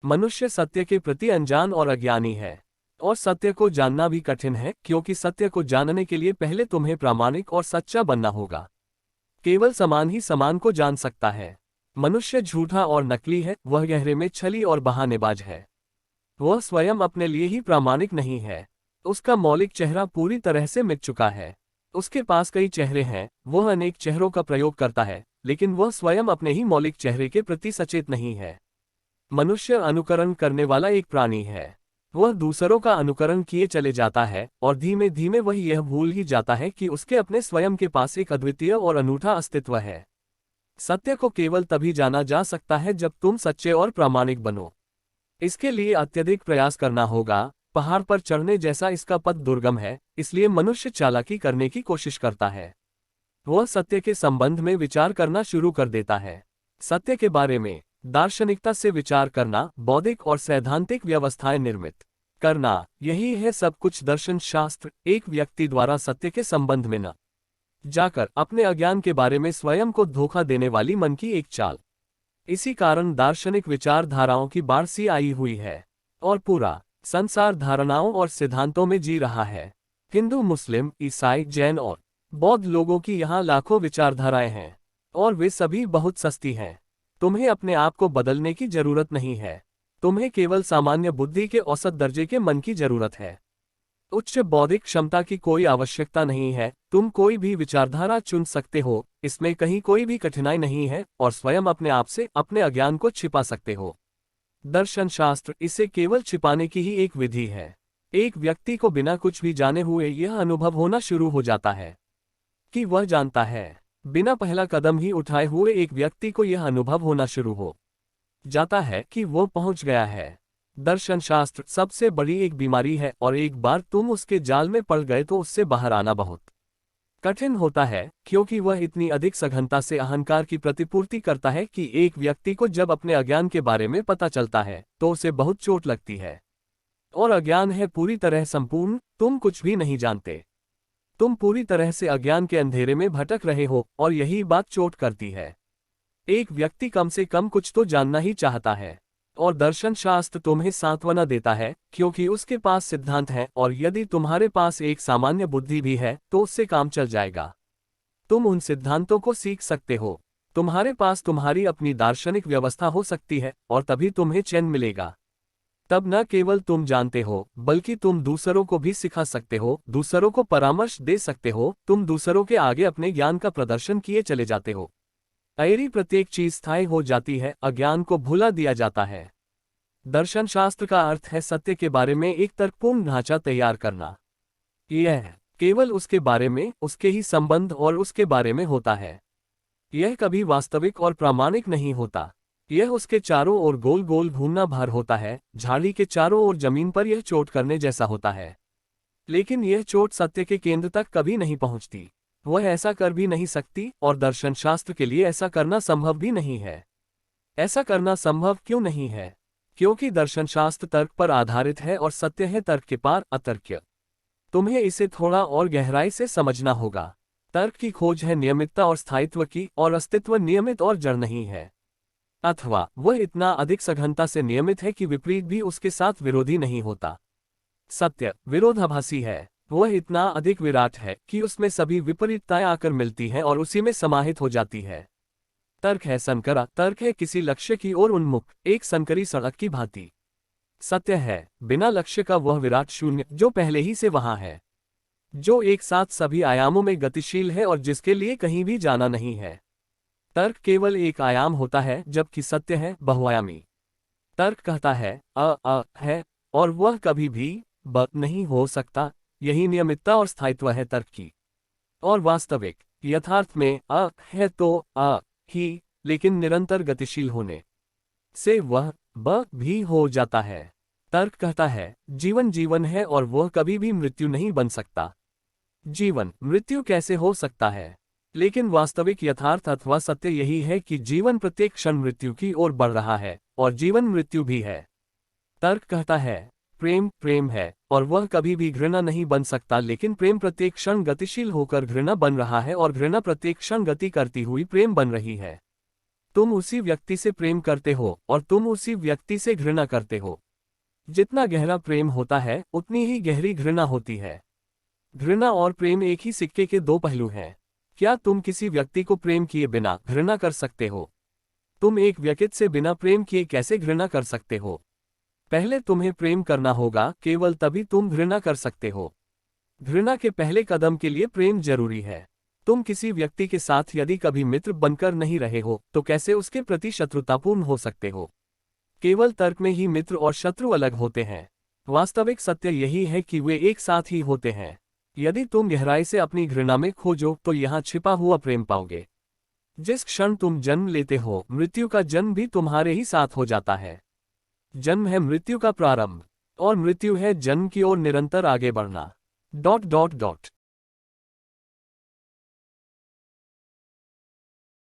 मनुष्य सत्य के प्रति अनजान और अज्ञानी है, और सत्य को जानना भी कठिन है, क्योंकि सत्य को जानने के लिए पहले तुम्हें प्रामाणिक और सच्चा बनना होगा। केवल समान ही समान को जान सकता है। मनुष्य झूठा और नकली है, वह गहरे में छली और बहानेबाज है। वह स्वयं अपने लिए ही प्रामाणिक नहीं है। उसका मौलिक चेहरा पूरी तरह से मिट चुका है। उसके पास कई चेहरे हैं, वह अनेक चेहरों का प्रयोग करता है, लेकिन वह स्वयं अपने ही मौलिक चेहरे के प्रति सचेत नहीं है। मनुष्य अनुकरण करने वाला एक प्राणी है। वह दूसरों का अनुकरण किए चले जाता है, और धीमे धीमे वह यह भूल ही जाता है कि उसके अपने स्वयं के पास एक अद्वितीय और अनूठा अस्तित्व है। सत्य को केवल तभी जाना जा सकता है जब तुम सच्चे और प्रामाणिक बनो। इसके लिए अत्यधिक प्रयास करना होगा। पहाड़ पर चढ़ने जैसा इसका पथ दुर्गम है, इसलिए मनुष्य चालाकी करने की कोशिश करता है। वह सत्य के संबंध में विचार करना शुरू कर देता है। सत्य के बारे में दार्शनिकता से विचार करना, बौद्धिक और सैद्धांतिक व्यवस्थाएं निर्मित करना, यही है सब कुछ दर्शन शास्त्र। एक व्यक्ति द्वारा सत्य के संबंध में न जाकर अपने अज्ञान के बारे में स्वयं को धोखा देने वाली मन की एक चाल। इसी कारण दार्शनिक विचारधाराओं की बाढ़ सी आई हुई है, और पूरा संसार धारणाओं और सिद्धांतों में जी रहा है। हिंदू, मुस्लिम, ईसाई, जैन और बौद्ध लोगों की यहाँ लाखों विचारधाराएं हैं, और वे सभी बहुत सस्ती हैं। तुम्हें अपने आप को बदलने की जरूरत नहीं है। तुम्हें केवल सामान्य बुद्धि के औसत दर्जे के मन की जरूरत है। उच्च बौद्धिक क्षमता की कोई आवश्यकता नहीं है। तुम कोई भी विचारधारा चुन सकते हो, इसमें कहीं कोई भी कठिनाई नहीं है, और स्वयं अपने आप से अपने अज्ञान को छिपा सकते हो। दर्शन शास्त्र इसे केवल छिपाने की ही एक विधि है। एक व्यक्ति को बिना कुछ भी जाने हुए यह अनुभव होना शुरू हो जाता है कि वह जानता है। बिना पहला कदम ही उठाए हुए एक व्यक्ति को यह अनुभव होना शुरू हो जाता है कि वो पहुंच गया है। दर्शन शास्त्र सबसे बड़ी एक बीमारी है, और एक बार तुम उसके जाल में पड़ गए तो उससे बाहर आना बहुत कठिन होता है, क्योंकि वह इतनी अधिक सघनता से अहंकार की प्रतिपूर्ति करता है कि एक व्यक्ति को जब अपने अज्ञान के बारे में पता चलता है तो उसे बहुत चोट लगती है। और अज्ञान है पूरी तरह संपूर्ण। तुम कुछ भी नहीं जानते। तुम पूरी तरह से अज्ञान के अंधेरे में भटक रहे हो, और यही बात चोट करती है। एक व्यक्ति कम से कम कुछ तो जानना ही चाहता है, और दर्शन शास्त्र तुम्हें सांत्वना देता है, क्योंकि उसके पास सिद्धांत है, और यदि तुम्हारे पास एक सामान्य बुद्धि भी है तो उससे काम चल जाएगा। तुम उन सिद्धांतों को सीख सकते हो। तुम्हारे पास तुम्हारी अपनी दार्शनिक व्यवस्था हो सकती है, और तभी तुम्हें चैन मिलेगा। तब न केवल तुम जानते हो, बल्कि तुम दूसरों को भी सिखा सकते हो, दूसरों को परामर्श दे सकते हो। तुम दूसरों के आगे अपने ज्ञान का प्रदर्शन किए चले जाते हो। ऐरी प्रत्येक चीज स्थायी हो जाती है, अज्ञान को भुला दिया जाता है। दर्शन शास्त्र का अर्थ है सत्य के बारे में एक तर्कपूर्ण ढांचा तैयार करना। यह केवल उसके बारे में, उसके ही संबंध और उसके बारे में होता है। यह कभी वास्तविक और प्रामाणिक नहीं होता। यह उसके चारों ओर गोल गोल घूमना भर होता है। झाड़ी के चारों ओर जमीन पर यह चोट करने जैसा होता है, लेकिन यह चोट सत्य के केंद्र तक कभी नहीं पहुंचती। वह ऐसा कर भी नहीं सकती, और दर्शन शास्त्र के लिए ऐसा करना संभव भी नहीं है। ऐसा करना संभव क्यों नहीं है? क्योंकि दर्शन शास्त्र तर्क पर आधारित है, और सत्य है तर्क के पार, अतर्क्य। तुम्हें इसे थोड़ा और गहराई से समझना होगा। तर्क की खोज है नियमितता और स्थायित्व की, और अस्तित्व नियमित और जड़ नहीं है। अथवा वह इतना अधिक सघनता से नियमित है कि विपरीत भी उसके साथ विरोधी नहीं होता। सत्य विरोधाभासी है। वह इतना अधिक विराट है कि उसमें सभी विपरीतताएं आकर मिलती हैं और उसी में समाहित हो जाती है। तर्क है संकरा। तर्क है किसी लक्ष्य की ओर उन्मुख, एक संकरी सड़क की भांति। सत्य है बिना लक्ष्य का वह विराट शून्य, जो पहले ही से वहां है, जो एक साथ सभी आयामों में गतिशील है और जिसके लिए कहीं भी जाना नहीं है। तर्क केवल एक आयाम होता है, जबकि सत्य है बहुआयामी। तर्क कहता है अ है, और वह कभी भी ब नहीं हो सकता। यही नियमितता और स्थायित्व है तर्क की। और वास्तविक यथार्थ में अ है तो अ ही, लेकिन निरंतर गतिशील होने से वह ब भी हो जाता है। तर्क कहता है जीवन जीवन है, और वह कभी भी मृत्यु नहीं बन सकता। जीवन मृत्यु कैसे हो सकता है? लेकिन वास्तविक यथार्थ अथवा सत्य यही है कि जीवन प्रत्येक क्षण मृत्यु की ओर बढ़ रहा है, और जीवन मृत्यु भी है। तर्क कहता है प्रेम प्रेम है, और वह कभी भी घृणा नहीं बन सकता, लेकिन प्रेम प्रत्येक क्षण गतिशील होकर घृणा बन रहा है, और घृणा प्रत्येक क्षण गति करती हुई प्रेम बन रही है। तुम उसी व्यक्ति से प्रेम करते हो और तुम उसी व्यक्ति से घृणा करते हो। जितना गहरा प्रेम होता है उतनी ही गहरी घृणा होती है। घृणा और प्रेम एक ही सिक्के के दो पहलू हैं। क्या तुम किसी व्यक्ति को प्रेम किए बिना घृणा कर सकते हो? तुम एक व्यक्ति से बिना प्रेम किए कैसे घृणा कर सकते हो? पहले तुम्हें प्रेम करना होगा, केवल तभी तुम घृणा कर सकते हो। घृणा के पहले कदम के लिए प्रेम जरूरी है। तुम किसी व्यक्ति के साथ यदि कभी मित्र बनकर नहीं रहे हो तो कैसे उसके प्रति शत्रुतापूर्ण हो सकते हो? केवल तर्क में ही मित्र और शत्रु अलग होते हैं। वास्तविक सत्य यही है कि वे एक साथ ही होते हैं। यदि तुम गहराई से अपनी घृणा में खोजो तो यहाँ छिपा हुआ प्रेम पाओगे। जिस क्षण तुम जन्म लेते हो, मृत्यु का जन्म भी तुम्हारे ही साथ हो जाता है। जन्म है मृत्यु का प्रारंभ और मृत्यु है जन्म की ओर निरंतर आगे बढ़ना। ...